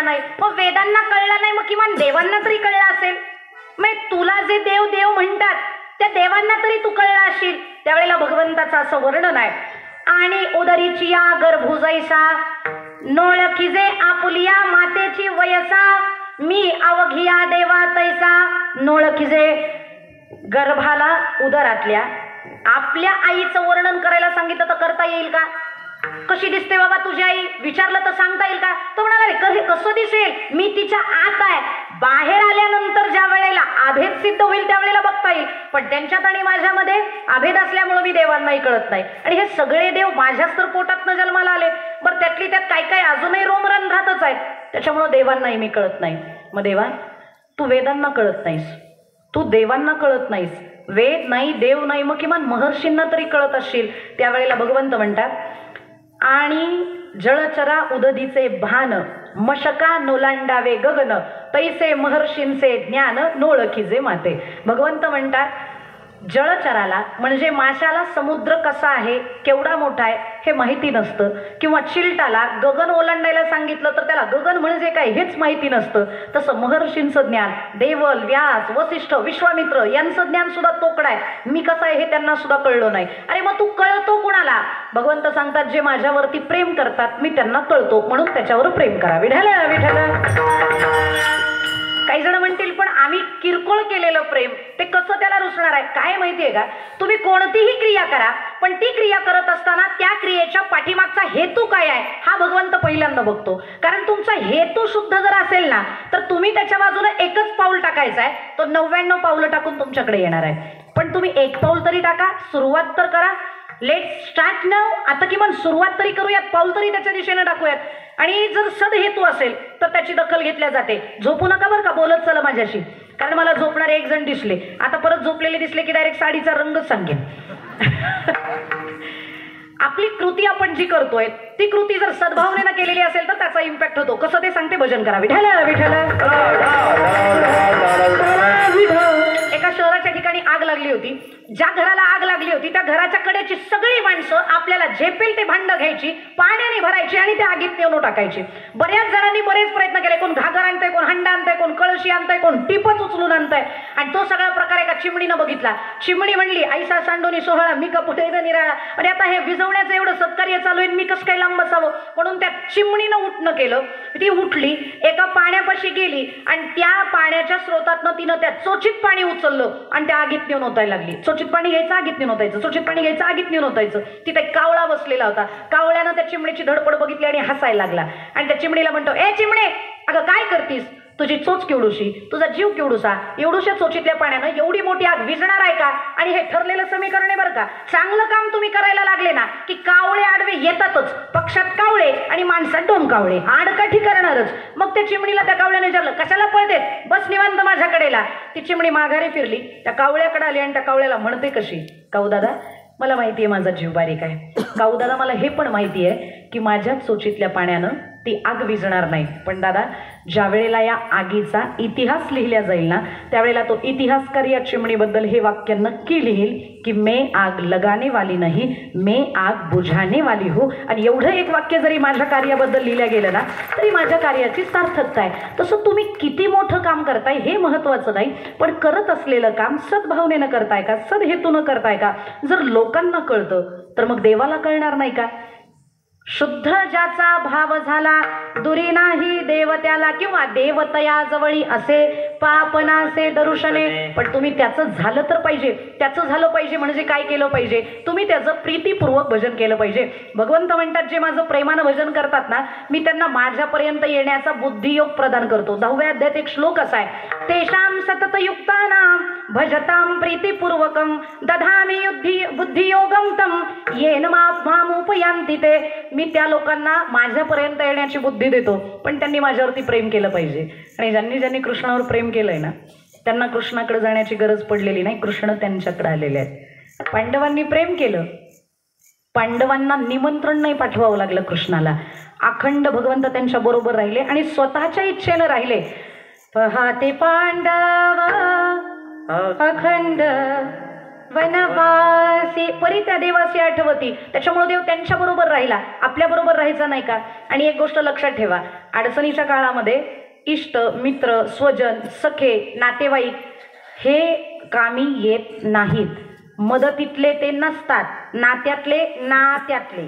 नाही. मग वेदांना कळलं नाही, मग किमान देवांना तरी कळलं असेल. मग तुला जे देव देव म्हणतात त्या देवांना तरी तू कळला असशील. त्यावेळेला भगवंताचं असं वर्णन आहे. आणि उदरीची या गर्भुजैसा नोळखिजे आपुलिया मातेची वयसा मी अवघिया देवा तैसा. नोळखिजे गर्भाला उदरातल्या आपल्या आईचं वर्णन करायला सांगितलं तर करता येईल का? कशी दिसते बाबा तुझी आई विचारलं तर सांगता येईल का? तो म्हणाला कसं दिसेल, मी तिच्या आत आहे. बाहेर आल्यानंतर ज्या वेळेला अभेद सिद्ध होईल त्यावेळेला बघता येईल. पण त्यांच्यात आणि माझ्यामध्ये अभेद असल्यामुळे मी देवांनाही कळत नाही. आणि हे सगळे देव माझ्याच तर पोटातनं जन्माला आले. बरं त्यातली त्यात काय काय अजूनही रोमरंध्रातच आहेत. त्याच्यामुळं देवांनाही मी कळत नाही. मग देवा तू वेदांना कळत नाहीस, तू देवांना कळत नाहीस, वेद नाही देव नाही, मग किमान महर्षींना तरी कळत असशील. त्यावेळेला भगवंत म्हणतात आणि जळचरा उदधीचे भान मशका नोलांडावे गगन तैसे महर्षींचे ज्ञान नोळखीजे माते. भगवंत म्हणतात जळचराला म्हणजे माशाला समुद्र कसा आहे केवढा मोठा आहे हे माहिती नसतं, किंवा चिलटाला गगन ओलांडायला सांगितलं तर त्याला गगन म्हणजे काय हेच माहिती नसतं. तसं महर्षींचं ज्ञान देवल व्यास वसिष्ठ विश्वामित्र यांचं ज्ञान सुद्धा तोकडं आहे. मी कसं आहे हे त्यांना सुद्धा कळलं नाही. अरे मग तू कळतो कुणाला? भगवंत सांगतात जे माझ्यावरती प्रेम करतात मी त्यांना कळतो म्हणून त्याच्यावर प्रेम करा. विठ्ठल विठ्ठल. काही जण म्हणतील पण आम्ही किरकोळ केलेलं प्रेम ते कसं त्याला रुसणार आहे? काय माहितीये का, तुम्ही कोणतीही क्रिया करा पण ती क्रिया करत असताना त्या क्रियेच्या पाठीमागचा हेतू काय आहे हा भगवंत पहिल्यांदा बघतो. कारण तुमचा हेतू शुद्ध जर असेल ना तर तुम्ही त्याच्या बाजूने एकच पाऊल टाकायचं आहे, तो 99 पावलं टाकून तुमच्याकडे येणार आहे. पण तुम्ही एक पाऊल तरी टाका, सुरुवात तर करा. Let's start now. आता किमान सुरुवात तरी करूयात, पाऊल तरी त्याच्या दिशेने टाकूयात. आणि जर सदहेतू असेल तर त्याची दखल घेतल्या जाते. झोपू नका बरं का, बोलत चला माझ्याशी. कारण मला झोपणारे एक जण दिसले, आता परत झोपलेले दिसले की डायरेक्ट साडीचा रंगच सांगेन. आपली कृती आपण जी करतोय ती कृती जर सद्भावनेनं केलेली असेल तर त्याचा इम्पॅक्ट होतो. कसं ते सांगते भजन करा. विठ्ठल विठ्ठल. एका शहराच्या ठिकाणी आग लागली होती. ज्या घराला आग लागली होती त्या घराच्या कडेची सगळी माणसं आपल्याला झेपेल ते भांड घ्यायची, पाण्याने भरायची आणि त्या आगीत नेऊन टाकायची. बऱ्याच जणांनी बरेच प्रयत्न केले. कोण घागर आणतंय, कोण हंडा आणतंय, कोण कळशी आणतंय, कोण टिपच उचलून आणतंय. आणि तो सगळा प्रकार एका चिमणीनं बघितला. चिमणी म्हणली ऐसा सांडोनी सोहळा मी का पुढे निराळा. आणि आता हे विझवण्याचं एवढं सत्कार्य चालू आहे, मी कसं काय लांब बसावं. म्हणून त्या चिमणीनं उठणं केलं. ती उठली, एका पाण्यापाशी गेली आणि त्या पाण्याच्या स्रोतातनं तिनं त्या चोचीत पाणी उचललं आणि त्या आगीत नेऊन ओतायला लागली. चोचीत पाणी घ्यायचं आगीत नेऊन ओतायचं, चोचीत पाणी घ्यायचं आगीत नेऊन ओतायचं. तिथे कावळा बसलेला होता. कावळ्यानं त्या चिमणीची धडपड बघितली आणि हसायला लागला. आणि त्या चिमणीला म्हणतो ए चिमणे अगं काय करतीस, तुझी चोच केवढूशी, तुझा जीव केवढूसा, एवढूशा चोचीतल्या पाण्यानं एवढी मोठी आग विझणार आहे का? आणि हे ठरलेलं समीकरण आहे बरं का. चांगलं काम तुम्ही करायला लागले ना की कावळे आडवे येतातच. पक्षात कावळे आणि माणसात दोन कावळे, आडकाठी करणारच. मग त्या चिमणीला त्या कावळ्याने विचारलं कशाला पळतेस, बस निवांत माझ्याकडेला. ती चिमणी माघारी फिरली, त्या कावळ्याकडे आली आणि त्या कावळ्याला म्हणते कशी, काऊ दादा मला माहिती आहे माझा जीव बारीक आहे. काऊ दादा मला हे पण माहिती आहे की माझ्या चोचीतल्या पाण्यानं ती आग विझणार नाही. पण दादा ज्या वेळेला या आगीचा इतिहास लिहिला जाईल ना त्यावेळेला तो इतिहासकार या चिमणीबद्दल हे वाक्य नक्की लिहिल की मैं आग लगाने वाली नहीं मैं आग बुझाने वाली हूँ. आणि एवढं एक वाक्य जरी माझ्या कार्याबद्दल लिहिलं गेलं ना तरी माझ्या कार्याची सार्थकता आहे. तसं तुम्ही किती मोठं काम करताय हे महत्त्वाचं नाही, पण करत असलेलं काम सद्भावनेनं करताय का, सदहेतूनं करताय का. जर लोकांना कळतं तर मग देवाला कळणार नाही का? शुद्ध ज्याचा भाव झाला दुरी नाही देव त्याला, किंवा देवतया जवळी असे पाप नासे दरुशने. पण तुम्ही त्याचं झालं तर पाहिजे. त्याचं झालं पाहिजे म्हणजे काय केलं पाहिजे, तुम्ही त्याचं प्रीतीपूर्वक भजन केलं पाहिजे. भगवंत म्हणतात जे माझं प्रेमानं भजन करतात ना मी त्यांना माझ्यापर्यंत येण्याचा बुद्धियोग प्रदान करतो. 10व्या अध्यायात एक श्लोक असा आहे, तेषां सततयुक्तानां भजतां प्रीतिपूर्वकं दधामि बुद्धियोगं तं येन मामुपयांति ते. मी त्या लोकांना माझ्यापर्यंत येण्याची बुद्धी देतो पण त्यांनी माझ्यावरती प्रेम केलं पाहिजे. आणि ज्यांनी कृष्णावर प्रेम केलंय ना त्यांना कृष्णाकडे जाण्याची गरज पडलेली नाही, कृष्ण त्यांच्याकडे आलेले आहेत. पांडवांनी प्रेम केलं, पांडवांना निमंत्रण नाही पाठवावं लागलं कृष्णाला. अखंड भगवंत त्यांच्या बरोबर राहिले आणि स्वतःच्या इच्छेनं राहिले. पहाते पांडव अखंड वनवासी परी त्या देवासी आठवती. त्याच्यामुळे देव त्यांच्या बरोबर राहिला, आपल्या बरोबर राहायचा नाही का? आणि एक गोष्ट लक्षात ठेवा, अडचणीच्या काळामध्ये इष्ट मित्र स्वजन सखे नातेवाईक हे कामी येत नाहीत. मदतीतले ते नसतात, नात्यातले नात्यातले.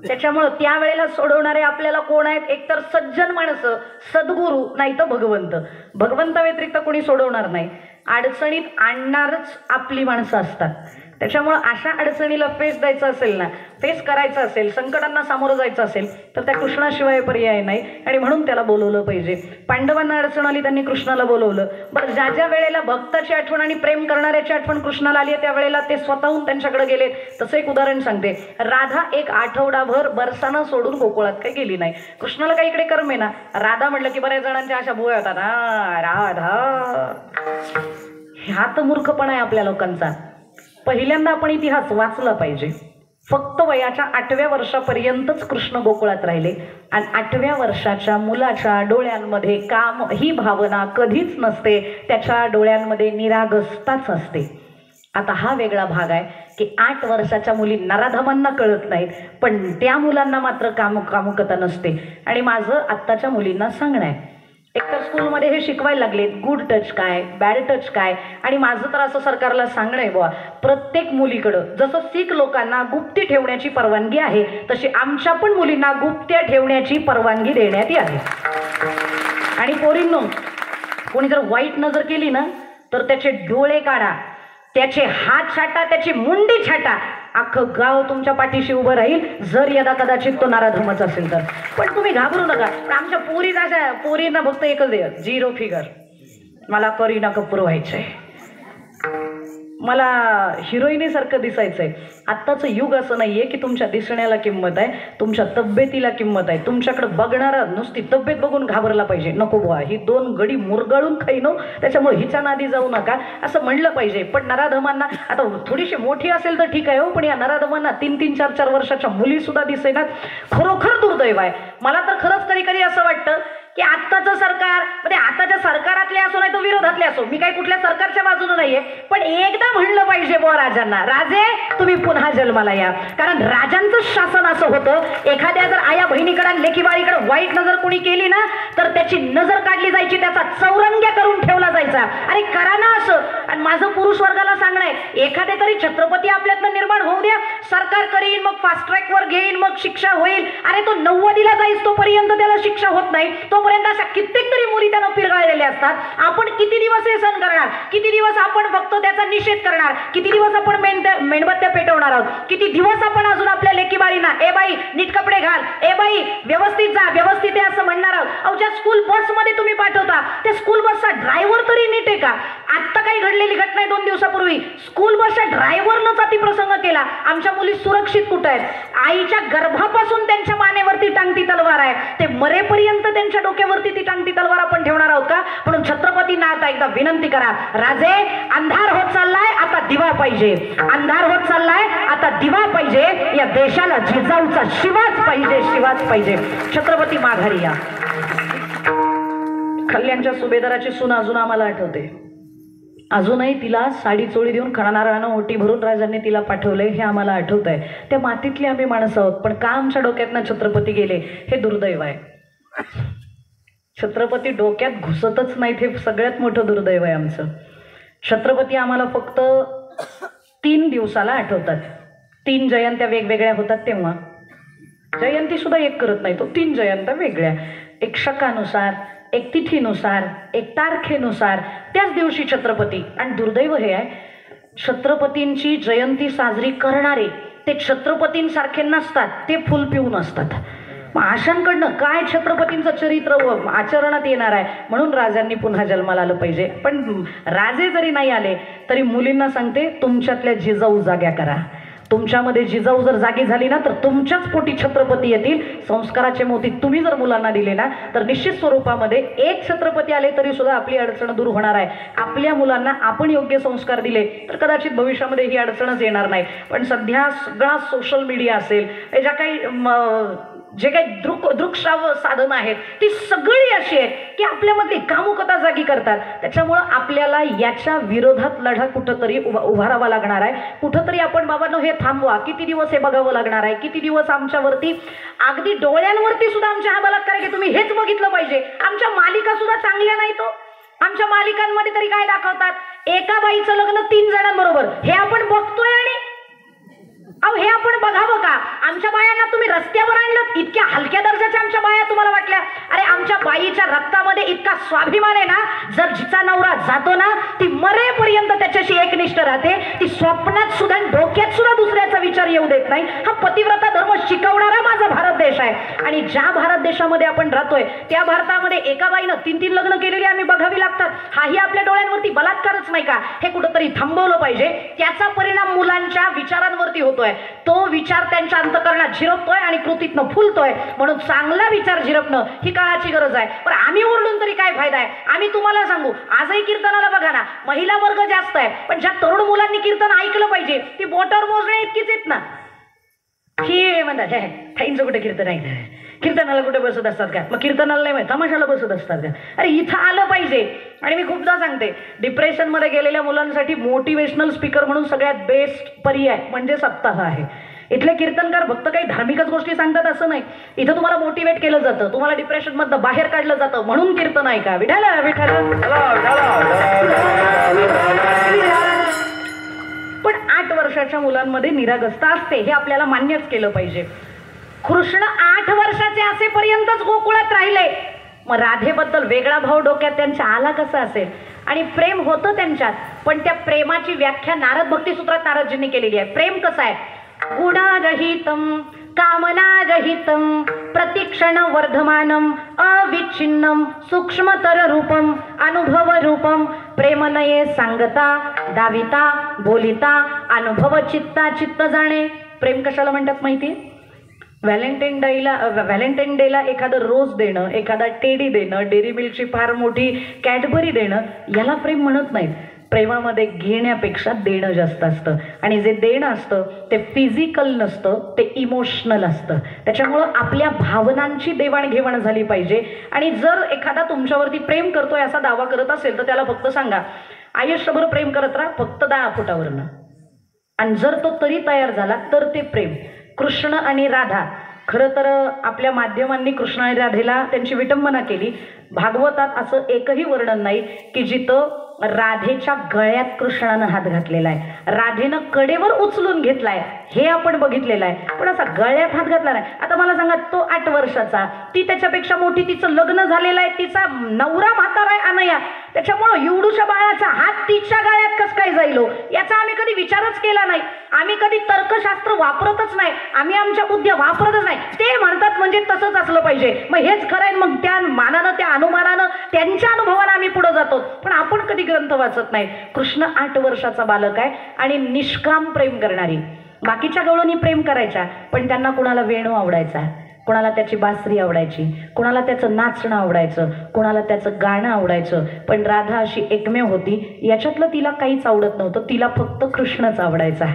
त्याच्यामुळं त्यावेळेला सोडवणारे आपल्याला कोण आहेत? एकतर सज्जन माणसं, सद्गुरू, नाही तर भगवंत. भगवंता व्यतिरिक्त कोणी सोडवणार नाही. अडचणीत आणणारच आपली माणसं असतात. त्याच्यामुळं अशा अडचणीला फेस द्यायचा असेल ना, फेस करायचं असेल, संकटांना सामोरं जायचं असेल तर त्या कृष्णाशिवाय पर्याय नाही. आणि म्हणून त्याला बोलवलं पाहिजे. पांडवांना अडचण आली, त्यांनी कृष्णाला बोलवलं. बरं, ज्या ज्या वेळेला भक्ताची आठवण आणि प्रेम करणाऱ्याची आठवण कृष्णाला आली आहे त्यावेळेला ते स्वतःहून त्यांच्याकडे गेले. तसं एक उदाहरण सांगते. राधा एक आठवडाभर बरसाना सोडून गोकुळात काही गेली नाही. कृष्णाला काही इकडे कर्मे ना. राधा म्हटलं की बऱ्याच जणांच्या अशा भुवया होतात, हा राधा. हा तर मूर्खपणा आहे आपल्या लोकांचा. पहिल्यांदा आपण इतिहास वाचला पाहिजे. फक्त वयाच्या 8व्या वर्षापर्यंतच कृष्ण गोकुळात राहिले आणि 8व्या वर्षाच्या मुलाच्या डोळ्यांमध्ये काम ही भावना कधीच नसते. त्याच्या डोळ्यांमध्ये निरागसताच असते. आता हा वेगळा भाग आहे की 8 वर्षाच्या मुली नराधमांना कळत नाहीत, पण त्या मुलांना मात्र कामुकता नसते. आणि माझं आत्ताच्या मुलींना सांगणं आहे, एकतर स्कूलमध्ये हे शिकवायला लागले गुड टच काय, बॅड टच काय. आणि माझं तर असं सरकारला सांगणं आहे बुवा, प्रत्येक मुलीकडं जसं शीख लोकांना गुप्ती ठेवण्याची परवानगी आहे तशी आमच्या पण मुलींना गुप्त्या ठेवण्याची परवानगी देण्यात यावी. आणि पोरींनो, कोणी जर वाईट नजर केली ना तर त्याचे डोळे काढा, त्याचे हात छाटा, त्याची मुंडी छाटा. अख्खं गाव तुमच्या पाठीशी उभं राहील जर यदा कदाचित तो नाराधमच असेल तर. पण तुम्ही घाबरू नका. आमच्या पोरी अशा पोरींना फक्त एकच दे, 0 फिगर. मला करीना कपूर व्हायचंय, मला हिरोईनीसारखं दिसायचंय. आत्ताचं युग असं नाहीये की तुमच्या दिसण्याला किंमत आहे, तुमच्या तब्येतीला किंमत आहे. तुमच्याकडे बघणारा नुसती तब्येत बघून घाबरला पाहिजे. नको बुवा, ही 2 गडी मुरगाळून खाईनो, त्याच्यामुळे हिच्या नादी जाऊ नका असं म्हणलं पाहिजे. पण नराधमांना आता थोडीशी मोठी असेल तर ठीक आहे हो, पण या नराधमांना 3-3, 4-4 वर्षाच्या मुली सुद्धा दिसेनात. खरोखर दुर्दैव आहे. मला तर खरंच कधी कधी असं वाटतं की आत्ताचं सरकार म्हणजे आताच्या सरकारातले असो नाही तर विरोधातले असो, मी काही कुठल्या सरकारच्या बाजूने नाहीये, पण एकदा म्हणलं पाहिजे बुवा राजांना, राजे तुम्ही पुन्हा जन्माला या. कारण राजांचं शासन असं होतं, एखाद्या जर आया बहिणीकडे लेकीबाळीकडे वाईट नजर कोणी केली ना तर त्याची नजर काढली जायची, त्याचा चौरंग्या करून ठेवला जायचा. अरे करा ना असं. आणि माझं पुरुष वर्गाला सांगणं आहे, एखादे तरी छत्रपती आपल्यातनं निर्माण होऊ द्या. सरकार करीन, मग फास्ट ट्रॅकवर घेईन, मग शिक्षा होईल. अरे तो 90ला जाईस तोपर्यंत त्याला शिक्षा होत नाही, तोपर्यंत अशा कित्येक तरी मुली त्यानं पिरगाळलेल्या असतात. आपण किती दिवस हे सहन करणार? किती दिवस आपण फक्त त्याचा निषेध करणार? किती दिवस आपण मेणबत्त्या पेटवणार आहोत? किती दिवस आपण अजून आपल्या लेकीबाळींना ए बाई नीट कपडे घाल, ए बाई व्यवस्थित जा, व्यवस्थित आहे असं म्हणणार आहोत? अहो, ज्या स्कूल बसमध्ये तुम्ही पाठवता त्या स्कूल बसचा ड्रायव्हर तरी नीट आहे का? आत्ता काही घडलेली घटना आहे 2 दिवसापूर्वी, स्कूल बसच्या ड्रायव्हरनंच अतिप्रसंग केला. आमच्या मुली सुरक्षित कुठं आहेत? आईच्या गर्भापासून त्यांच्या मानेवरती टांगती तलवार आहे, ते मरेपर्यंत त्यांच्या डोक्यावरती ती टांगती तलवार आपण ठेवणार आहोत का? म्हणून छत्रपतींना आता एकदा विनंती करा, राजे अंधार होत चाललाय, आता दिवा पाहिजे. अंधार होत चाललाय, आता दिवा पाहिजे. या देशाला जिजाऊचा शिवाच पाहिजे, शिवाच पाहिजे. छत्रपती माघारी या. कल्याणच्या सुभेदाराची सून अजून आम्हाला आठवते. अजूनही तिला साडी चोळी देऊन खणानारळानं ओटी भरून राजांनी तिला पाठवलंय हे आम्हाला आठवत आहे. त्या मातीतली आम्ही माणसं आहोत, पण का आमच्या डोक्यातनं छत्रपती गेले हे दुर्दैव आहे. छत्रपती डोक्यात घुसतच नाहीत हे सगळ्यात मोठं दुर्दैव आहे आमचं. छत्रपती आम्हाला फक्त 3 दिवसाला आठवतात. 3 जयंत्या वेगवेगळ्या होतात तेव्हा. जयंती सुद्धा एक करत नाही तो, 3 जयंत्या वेगळ्या, एक शकानुसार, एक तिथीनुसार, एक तारखेनुसार, त्याच दिवशी छत्रपती. आणि दुर्दैव हे आहे, छत्रपतींची जयंती साजरी करणारे ते छत्रपतींसारखे नसतात, ते फुल पिऊन असतात. मग अशांकडनं काय छत्रपतींचं चरित्र आचरणात येणार आहे? म्हणून राजांनी पुन्हा जन्माला आलं पाहिजे. पण राजे जरी नाही आले तरी मुलींना सांगते, तुमच्यातल्या जिजाऊ जाग्या करा. तुमच्यामध्ये जिजाऊ जर जागी झाली ना तर तुमच्याच पोटी छत्रपती येतील. संस्काराचे मोती तुम्ही जर मुलांना दिले ना तर निश्चित स्वरूपामध्ये एक छत्रपती आले तरी सुद्धा आपली अडचण दूर होणार आहे. आपल्या मुलांना आपण योग्य संस्कार दिले तर कदाचित भविष्यामध्ये ही अडचणच येणार नाही. पण सध्या सगळा सोशल मीडिया असेल, ज्या काही जे काही दृक्श्राव्य साधनं आहेत ती सगळी अशी आहेत की आपल्यामधली कामुकता जागी करतात. त्याच्यामुळं आपल्याला याच्या विरोधात लढा कुठंतरी उभारावा लागणार आहे. कुठंतरी आपण बाबांनो हे थांबवा. किती दिवस हे बघावं लागणार आहे? किती दिवस आमच्यावरती अगदी डोळ्यांवरती सुद्धा आमच्या हा बलात्कार आहे की तुम्ही हेच बघितलं पाहिजे. आमच्या मालिका सुद्धा चांगल्या नाही तो. आमच्या मालिकांमध्ये तरी काय दाखवतात? एका बाईचं लग्न 3 जणांबरोबर. हे आपण बघतोय आणि अहो हे आपण बघावं का? आमच्या बायांना तुम्ही रस्त्यावर आणलं, इतक्या हलक्या दर्जाच्या आमच्या बाया तुम्हाला वाटल्या? अरे आमच्या बाईच्या रक्तामध्ये इतका स्वाभिमान आहे ना, जर जिचा नवरा जातो ना ती मरेपर्यंत त्याच्याशी एकनिष्ठ राहते. ती स्वप्नात सुद्धा डोक्यात सुद्धा दुसऱ्याचा विचार येऊ देत नाही. हा पतिव्रता धर्म शिकवणारा माझा भारत देश आहे. आणि ज्या भारत देशामध्ये आपण राहतोय त्या भारतामध्ये एका बाईनं 3-3 लग्न केलेली आम्ही बघावी लागतात. हाही आपल्या डोळ्यांवरती बलात्कारच नाही का? हे कुठंतरी थांबवलं पाहिजे. त्याचा परिणाम मुलांच्या विचारांवरती होतोय. तो विचार त्यांच्या अंतःकरणात झिरपतोय आणि कृतीतनं फुलतोय. म्हणून चांगला विचार झिरपणं ही काळाची गरज आहे. पण आम्ही ओरडून तरी काय फायदा आहे? आम्ही तुम्हाला सांगू, आजही कीर्तनाला बघा ना, महिला वर्ग जास्त आहे, पण ज्या तरुण मुलांनी कीर्तन ऐकलं पाहिजे ती बोटावर मोजण्या इतकीच आहेत ना. हे म्हणतात थाईंचं कुठे कीर्तन आहे? कीर्तनाला कुठे बसत असतात का? मग कीर्तनाला नाही माहिती, तमाशाला बसत असतात का? अरे इथं आलं पाहिजे. आणि मी खूपदा सांगते, डिप्रेशनमध्ये गेलेल्या मुलांसाठी मोटिवेशनल स्पीकर म्हणून सगळ्यात बेस्ट पर्याय म्हणजे सप्ताह आहे. इथले कीर्तनकार फक्त काही धार्मिकच गोष्टी सांगतात असं नाही. इथं तुम्हाला मोटिवेट केलं जातं, तुम्हाला डिप्रेशनमधनं बाहेर काढलं जातं. म्हणून कीर्तन आहे का? विठाला विठाला. पण 8 वर्षाच्या मुलांमध्ये निरागसता असते, हे आपल्याला मान्यच केलं पाहिजे. कृष्ण 8 वर्षाचे असेपर्यंतच गोकुळात राहिले. मग राधेबद्दल वेगळा भाव डोक्यात त्यांच्या आला कसा असेल? आणि प्रेम होतं त्यांच्यात, पण त्या प्रेमाची व्याख्या नारद भक्तिसूत्रात नारदजींनी केलेली आहे. प्रेम कसं आहे? गुणारहितम कामनारहितम प्रतिक्षण वर्धमानम अविच्छिन्नम सूक्ष्मतर रूपम अनुभव रूपम प्रेमनये सांगता दाविता बोलिता अनुभव चित्ता चित्त जाणे. प्रेम कशाला म्हणतात माहिती? व्हॅलेंटाईन डेला एखादं रोज देणं, एखादा टेडी देणं, डेअरी मिल्कची फार मोठी कॅडबरी देणं, याला प्रेम म्हणत नाहीत. प्रेमामध्ये घेण्यापेक्षा देणं जास्त असतं. आणि जे देणं असतं ते फिजिकल नसतं, ते इमोशनल असतं. त्याच्यामुळं आपल्या भावनांची देवाणघेवाण झाली पाहिजे. आणि जर एखादा तुमच्यावरती प्रेम करतोय असा दावा करत असेल तर त्याला फक्त सांगा, आयुष्यभर प्रेम करत राहा, फक्त 10 फुटावरनं. आणि जर तो तरी तयार झाला तर ते प्रेम. कृष्ण आणि राधा, खरं तर आपल्या माध्यमांनी कृष्ण आणि राधेला त्यांची विटंबना केली. भागवतात असं एकही वर्णन नाही की जिथं राधेच्या गळ्यात कृष्णानं हात घातलेला आहे. राधेनं कडेवर उचलून घेतलाय हे आपण बघितलेलं आहे, पण असा गळ्यात हात घातला नाही. आता मला सांगा, तो 8 वर्षाचा, ती त्याच्यापेक्षा मोठी, तिचं लग्न झालेलं आहे, तिचा नवरा म्हातारा आहे अनया. त्याच्यामुळं एवढूशा बाळाचा हात तिच्या गळ्यात कसं काय जाईल याचा आम्ही कधी विचारच केला नाही. आम्ही कधी तर्कशास्त्र वापरतच नाही, आम्ही आमच्या बुद्ध्या वापरतच नाही. ते म्हणतात म्हणजे तसंच असलं पाहिजे, मग हेच खरं आहे. मग त्या मानानं, त्या अनुमानानं, त्यांच्या अनुभवानं आम्ही पुढे जातो. पण आपण कधी ग्रंथ वाचत नाही. कृष्ण 8 वर्षाचा बालक आहे आणि निष्काम प्रेम करणारी. बाकीच्या गवळणी प्रेम करायच्या, पण त्यांना कुणाला वेणू आवडायचा, कुणाला त्याची बासरी आवडायची, कुणाला त्याचं नाचणं आवडायचं, कुणाला त्याचं गाणं आवडायचं. पण राधा अशी एकमेव होती, याच्यातलं तिला काहीच आवडत नव्हतं. तिला फक्त कृष्णच आवडायचा.